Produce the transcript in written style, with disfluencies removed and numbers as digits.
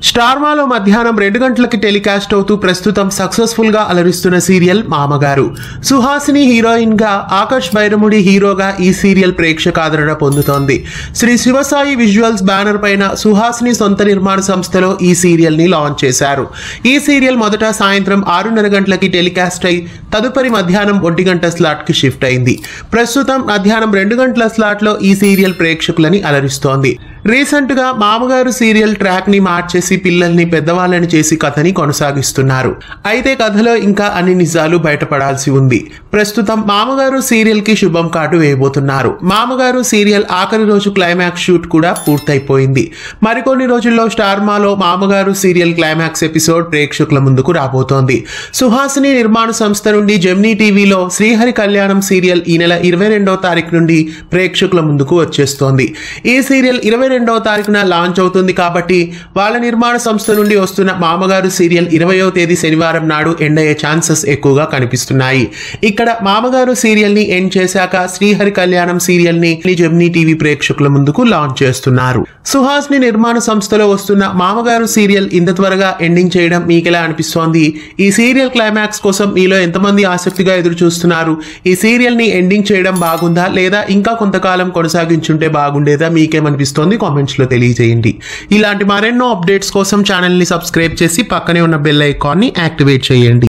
స్టార్మాలో మధ్యాహ్నం 2 గంటలకి టెలికాస్ట్ అవుతూ ప్రస్తుతం సక్సెస్ఫుల్ గా అలరిస్తున్న సీరియల్ మామగారు. సుహాసిని హీరోయిన్ గా, ఆకాష్ బైరముడి హీరోగా ఈ సీరియల్ ప్రేక్షకాదరణ పొందుతోంది. శ్రీ శివసాయి విజువల్స్ బ్యానర్ పైన సుహాసిని సొంత నిర్మాణ సంస్థలో ఈ సీరియల్ ని లాంచ్ చేశారు. ఈ సీరియల్ మొదట సాయంత్రం 6:30 గంటలకి టెలికాస్ట్ అయి తదుపరి మధ్యాహ్నం 1 గంట స్లాట్ కి షిఫ్ట్ అయింది. ప్రస్తుతం మధ్యాహ్నం 2 గంటల స్లాట్ లో ఈ సీరియల్ ప్రేక్షకులని అలరిస్తోంది. రీసెంట్ గా మామగారు సీరియల్ ట్రాక్ ని మార్చేసి పిల్లల్ని పెద్దవాళ్ళని చేసి కథని కొనసాగిస్తున్నారు. అయితే కథలో ఇంకా అన్ని నిజాలు బయటపడాల్సి ఉంది. ప్రస్తుతం మామగారు సీరియల్ కి శుభం కాటు వేయబోతున్నారు. మామగారు సీరియల్ ఆఖరి రోజు క్లైమాక్స్ షూట్ కూడా పూర్తయిపోయింది. మరికొన్ని రోజుల్లో స్టార్మాలో మామగారు సీరియల్ క్లైమాక్స్ ఎపిసోడ్ ప్రేక్షకుల ముందుకు రాబోతోంది. సుహాసిని నిర్మాణ సంస్థ నుండి జెమినీ టీవీలో శ్రీహరి కళ్యాణం సీరియల్ ఈ నెల 22వ తారీఖు నుండి ప్రేక్షకుల ముందుకు వచ్చేస్తోంది. ఈ సీరియల్ 22వ తారీఖున లాంచ్ అవుతుంది కాబట్టి వాళ్ళ నిర్మాణ సంస్థ నుండి వస్తున్న మామగారు సీరియల్ 20వ తేదీ శనివారం నాడు ఎండ్ అయ్యే ఛాన్సెస్ ఎక్కువగా కనిపిస్తున్నాయి. ఇక్కడ మామగారు సీరియల్ ని ఎండ్ చేశాక శ్రీహరి కళ్యాణం సీరియల్ ని జెమినీ టీవీ ప్రేక్షకుల ముందుకు లాంచ్ చేస్తున్నారు. సుహాసిని నిర్మాణ సంస్థలో వస్తున్న మామగారు సీరియల్ ఇంత త్వరగా ఎండింగ్ చేయడం మీకెలా అనిపిస్తోంది? ఈ సీరియల్ క్లైమాక్స్ కోసం మీలో ఎంతమంది ఆసక్తిగా ఎదురు చూస్తున్నారు? ఈ సీరియల్ ని ఎండింగ్ చేయడం బాగుందా లేదా ఇంకా కొంతకాలం కొనసాగించుంటే బాగుండేదా? మీకేమనిపిస్తోంది? కామెంట్స్ లో తెలియజేయండి. ఇలాంటి మరెన్నో అప్డేట్స్ కోసం ఛానల్ ని సబ్స్క్రైబ్ చేసి పక్కనే ఉన్న బెల్ ఐకాన్ ని యాక్టివేట్ చేయండి.